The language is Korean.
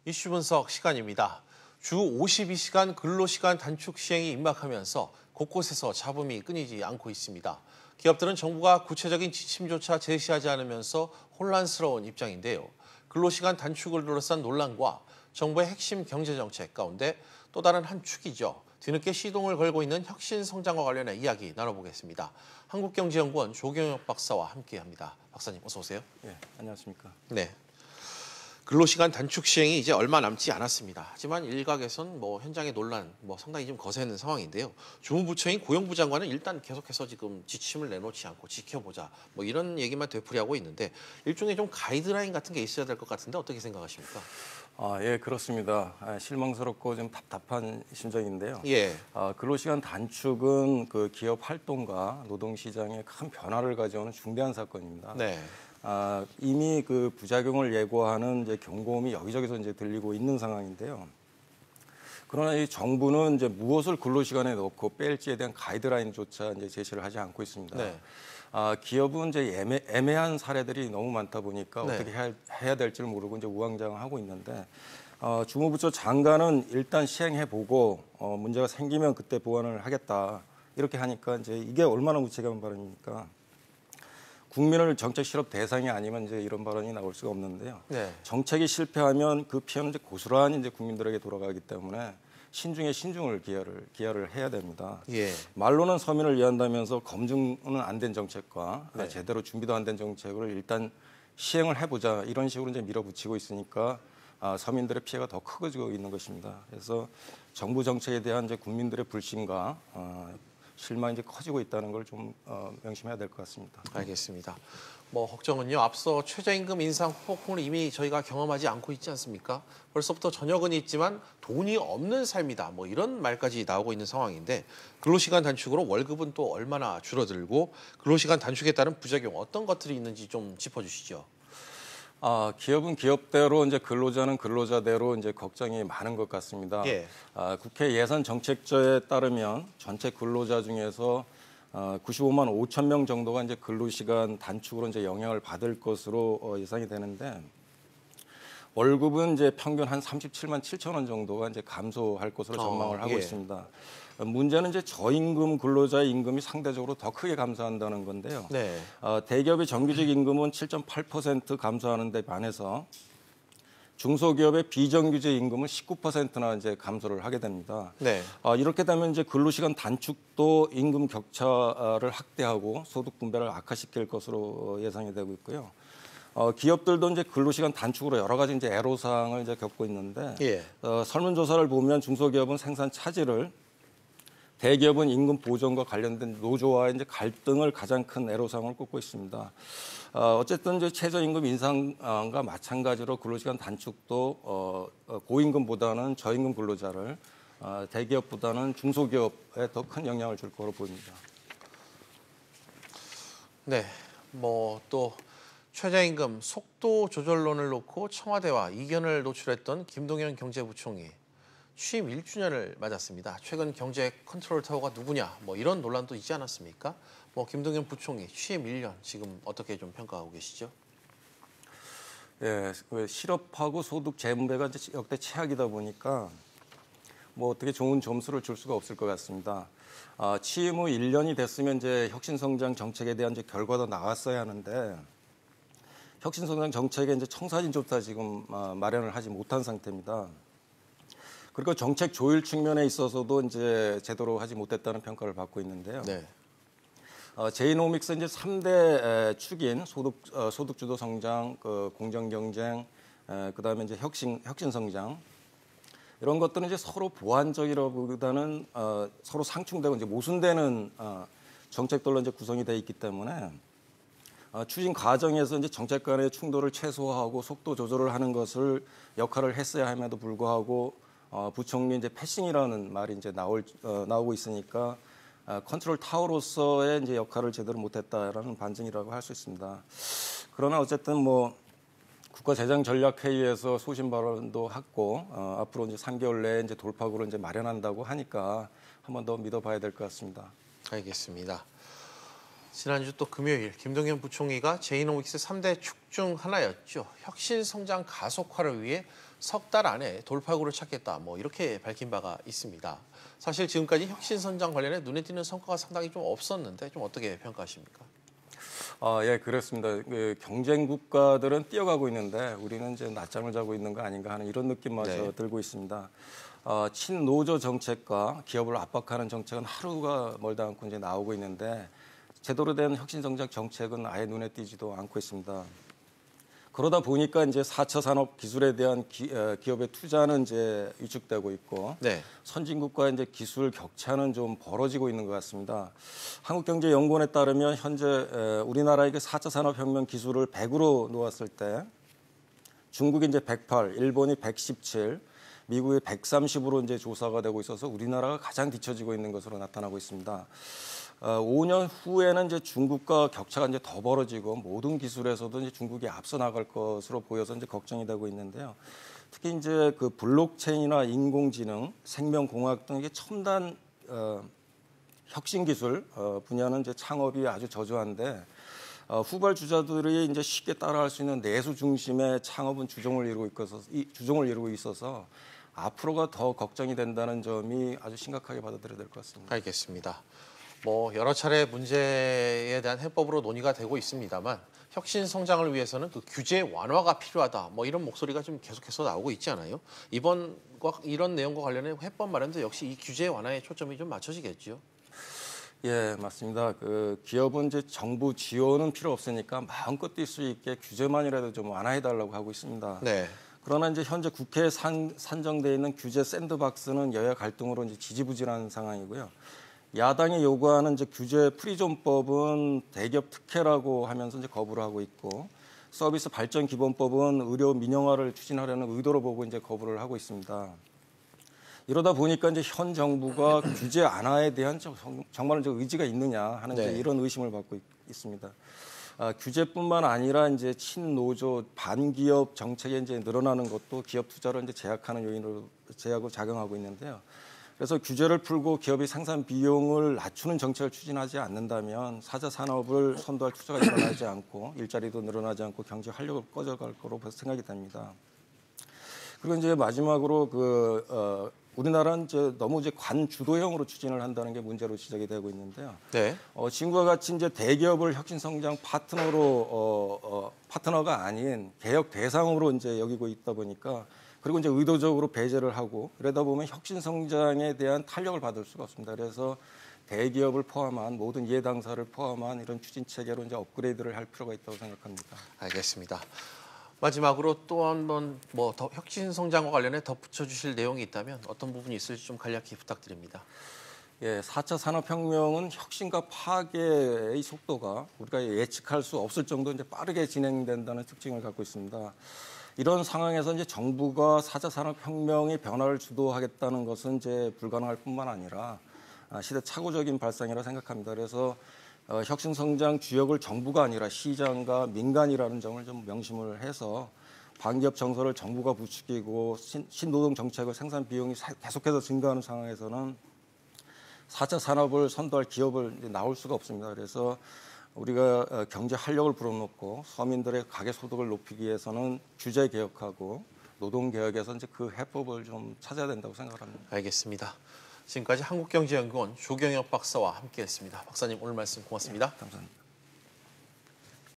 이슈 분석 시간입니다. 주 52시간 근로시간 단축 시행이 임박하면서 곳곳에서 잡음이 끊이지 않고 있습니다. 기업들은 정부가 구체적인 지침조차 제시하지 않으면서 혼란스러운 입장인데요. 근로시간 단축을 둘러싼 논란과 정부의 핵심 경제정책 가운데 또 다른 한 축이죠. 뒤늦게 시동을 걸고 있는 혁신성장과 관련해 이야기 나눠보겠습니다. 한국경제연구원 조경혁 박사와 함께합니다. 박사님 어서 오세요. 네, 안녕하십니까. 네. 근로시간 단축 시행이 이제 얼마 남지 않았습니다. 하지만 일각에선 현장의 논란 상당히 좀 거세는 상황인데요. 주무부처인 고용부 장관은 일단 계속해서 지금 지침을 내놓지 않고 지켜보자 이런 얘기만 되풀이하고 있는데 일종의 좀 가이드라인 같은 게 있어야 될 것 같은데 어떻게 생각하십니까? 예, 그렇습니다. 실망스럽고 좀 답답한 심정인데요. 예. 근로시간 단축은 그 기업 활동과 노동시장에 큰 변화를 가져오는 중대한 사건입니다. 네. 이미 그 부작용을 예고하는 이제 경고음이 여기저기서 이제 들리고 있는 상황인데요. 그러나 이 정부는 이제 무엇을 근로시간에 넣고 뺄지에 대한 가이드라인조차 이제 제시를 하지 않고 있습니다. 네. 기업은 이제 애매한 사례들이 너무 많다 보니까 네. 어떻게 해야 될지를 모르고 이제 우왕좌왕하고 있는데 주무부처 장관은 일단 시행해보고 문제가 생기면 그때 보완을 하겠다 이렇게 하니까 이제 이게 얼마나 무책임한 발언입니까? 국민을 정책 실업 대상이 아니면 이제 이런 발언이 나올 수가 없는데요. 네. 정책이 실패하면 그 피해는 이제 고스란히 이제 국민들에게 돌아가기 때문에 신중에 신중을 기하를 해야 됩니다. 예. 말로는 서민을 위한다면서 검증은 안 된 정책과 네. 제대로 준비도 안 된 정책을 일단 시행을 해보자 이런 식으로 이제 밀어붙이고 있으니까 서민들의 피해가 더 커지고 있는 것입니다. 그래서 정부 정책에 대한 이제 국민들의 불신과 실망이 이제 커지고 있다는 걸 좀 명심해야 될 것 같습니다. 알겠습니다. 걱정은요. 앞서 최저임금 인상 후폭풍을 이미 저희가 경험하지 않고 있지 않습니까? 벌써부터 저녁은 있지만 돈이 없는 삶이다. 이런 말까지 나오고 있는 상황인데 근로시간 단축으로 월급은 또 얼마나 줄어들고 근로시간 단축에 따른 부작용 어떤 것들이 있는지 좀 짚어주시죠. 기업은 기업대로 이제 근로자는 근로자대로 이제 걱정이 많은 것 같습니다. 예. 국회 예산정책처에 따르면 전체 근로자 중에서 95만 5천 명 정도가 이제 근로시간 단축으로 이제 영향을 받을 것으로 예상이 되는데 월급은 이제 평균 한 37만 7천 원 정도가 이제 감소할 것으로 전망을 하고 예. 있습니다. 문제는 이제 저임금 근로자의 임금이 상대적으로 더 크게 감소한다는 건데요. 네. 대기업의 정규직 임금은 7.8% 감소하는 데 반해서 중소기업의 비정규직 임금은 19%나 이제 감소를 하게 됩니다. 네. 이렇게 되면 이제 근로시간 단축도 임금 격차를 확대하고 소득 분배를 악화시킬 것으로 예상이 되고 있고요. 기업들도 이제 근로시간 단축으로 여러 가지 이제 애로사항을 이제 겪고 있는데 예. 설문조사를 보면 중소기업은 생산 차질을 대기업은 임금 보전과 관련된 노조와의 이제 갈등을 가장 큰 애로사항을 꼽고 있습니다. 어쨌든 이제 최저임금 인상과 마찬가지로 근로시간 단축도 고임금보다는 저임금 근로자를 대기업보다는 중소기업에 더 큰 영향을 줄 거로 보입니다. 네. 또 최저임금 속도 조절론을 놓고 청와대와 이견을 노출했던 김동연 경제부총리. 취임 1주년을 맞았습니다. 최근 경제 컨트롤 타워가 누구냐 이런 논란도 있지 않았습니까? 김동연 부총리 취임 1년 지금 어떻게 좀 평가하고 계시죠? 예, 실업하고 소득 재분배가 이제 역대 최악이다 보니까 어떻게 좋은 점수를 줄 수가 없을 것 같습니다. 취임 후 1년이 됐으면 이제 혁신성장 정책에 대한 이제 결과도 나왔어야 하는데 혁신성장 정책에 이제 청사진조차 지금 마련을 하지 못한 상태입니다. 그리고 정책 조율 측면에 있어서도 이제 제대로 하지 못했다는 평가를 받고 있는데요. 네. 제이노믹스 이제 3대 축인 소득주도 성장, 공정 경쟁, 그다음에 이제 혁신 성장 이런 것들은 이제 서로 보완적이라기보다는 서로 상충되고 이제 모순되는 정책들로 이제 구성이 돼 있기 때문에 추진 과정에서 이제 정책 간의 충돌을 최소화하고 속도 조절을 하는 것을 역할을 했어야 함에도 불구하고 부총리 이제 패싱이라는 말이 이제 나오고 있으니까 컨트롤 타워로서의 이제 역할을 제대로 못했다라는 반증이라고 할 수 있습니다. 그러나 어쨌든 국가재정전략회의에서 소신 발언도 했고 앞으로 이제 3개월 내에 이제 돌파구를 이제 마련한다고 하니까 한 번 더 믿어봐야 될 것 같습니다. 알겠습니다. 지난주 또 금요일 김동연 부총리가 제이노믹스 3대 축 중 하나였죠. 혁신 성장 가속화를 위해 석 달 안에 돌파구를 찾겠다 뭐 이렇게 밝힌 바가 있습니다. 사실 지금까지 혁신성장 관련해 눈에 띄는 성과가 상당히 좀 없었는데 좀 어떻게 평가하십니까? 예, 그렇습니다. 경쟁 국가들은 뛰어가고 있는데 우리는 이제 낮잠을 자고 있는 거 아닌가 하는 이런 느낌마저 네. 들고 있습니다. 친노조 정책과 기업을 압박하는 정책은 하루가 멀다 않고 이제 나오고 있는데 제대로 된 혁신성장 정책은 아예 눈에 띄지도 않고 있습니다. 그러다 보니까 이제 4차 산업 기술에 대한 기업의 투자는 이제 위축되고 있고 네. 선진국과 이제 기술 격차는 좀 벌어지고 있는 것 같습니다. 한국경제연구원에 따르면 현재 우리나라의 그 4차 산업혁명 기술을 100으로 놓았을 때 중국이 이제 108, 일본이 117, 미국이 130으로 이제 조사가 되고 있어서 우리나라가 가장 뒤처지고 있는 것으로 나타나고 있습니다. 5년 후에는 이제 중국과 격차가 이제 더 벌어지고 모든 기술에서도 이제 중국이 앞서 나갈 것으로 보여서 이제 걱정이 되고 있는데요. 특히 이제 그 블록체인이나 인공지능, 생명공학 등의 첨단 혁신 기술 분야는 이제 창업이 아주 저조한데 후발주자들이 이제 쉽게 따라할 수 있는 내수 중심의 창업은 주종을 이루고 있어서 앞으로가 더 걱정이 된다는 점이 아주 심각하게 받아들여야 될 것 같습니다. 알겠습니다. 뭐 여러 차례 문제에 대한 해법으로 논의가 되고 있습니다만 혁신 성장을 위해서는 그 규제 완화가 필요하다. 뭐 이런 목소리가 좀 계속해서 나오고 있지 않아요? 이번과 이런 내용과 관련해 해법 마련도 역시 이 규제 완화에 초점이 좀 맞춰지겠죠. 예, 맞습니다. 그 기업은 이제 정부 지원은 필요 없으니까 마음껏 뛸 수 있게 규제만이라도 좀 완화해달라고 하고 있습니다. 네. 그러나 이제 현재 국회에 산정돼 있는 규제 샌드박스는 여야 갈등으로 이제 지지부진한 상황이고요. 야당이 요구하는 이제 규제 프리존법은 대기업 특혜라고 하면서 이제 거부를 하고 있고 서비스 발전 기본법은 의료 민영화를 추진하려는 의도로 보고 이제 거부를 하고 있습니다. 이러다 보니까 이제 현 정부가 규제 완화에 대한 정말 의지가 있느냐 하는 네. 이제 이런 의심을 받고 있습니다. 규제뿐만 아니라 이제 친노조 반기업 정책에 이제 늘어나는 것도 기업 투자를 이제 제약하는 요인으로 작용하고 있는데요. 그래서 규제를 풀고 기업이 생산 비용을 낮추는 정책을 추진하지 않는다면 4차 산업을 선도할 투자가 일어나지 않고 일자리도 늘어나지 않고 경제 활력을 꺼져갈 거로 생각이 됩니다. 그리고 이제 마지막으로 우리나라는 이제 너무 관주도형으로 추진을 한다는 게 문제로 지적이 되고 있는데요. 네. 지금과 같이 이제 대기업을 혁신성장 파트너가 아닌 개혁 대상으로 이제 여기고 있다 보니까 그리고 이제 의도적으로 배제를 하고 이러다 보면 혁신성장에 대한 탄력을 받을 수가 없습니다. 그래서 대기업을 포함한 모든 이해 당사를 포함한 이런 추진 체계로 이제 업그레이드를 할 필요가 있다고 생각합니다. 알겠습니다. 마지막으로 또 한 번 뭐 더 혁신 성장과 관련해 덧붙여 주실 내용이 있다면 어떤 부분이 있을지 좀 간략히 부탁드립니다. 예, 4차 산업혁명은 혁신과 파괴의 속도가 우리가 예측할 수 없을 정도로 이제 빠르게 진행된다는 특징을 갖고 있습니다. 이런 상황에서 이제 정부가 4차 산업혁명의 변화를 주도하겠다는 것은 이제 불가능할 뿐만 아니라 시대착오적인 발상이라 생각합니다. 그래서 혁신성장 주역을 정부가 아니라 시장과 민간이라는 점을 좀 명심을 해서 반기업 정서를 정부가 부추기고 신노동 정책을 생산 비용이 계속해서 증가하는 상황에서는 4차 산업을 선도할 기업을 나올 수가 없습니다. 그래서 우리가 경제 활력을 불어넣고 서민들의 가계 소득을 높이기 위해서는 규제 개혁하고 노동 개혁에서 이제 그 해법을 좀 찾아야 된다고 생각합니다. 알겠습니다. 지금까지 한국경제연구원 조경혁 박사와 함께했습니다. 박사님 오늘 말씀 고맙습니다. 감사합니다.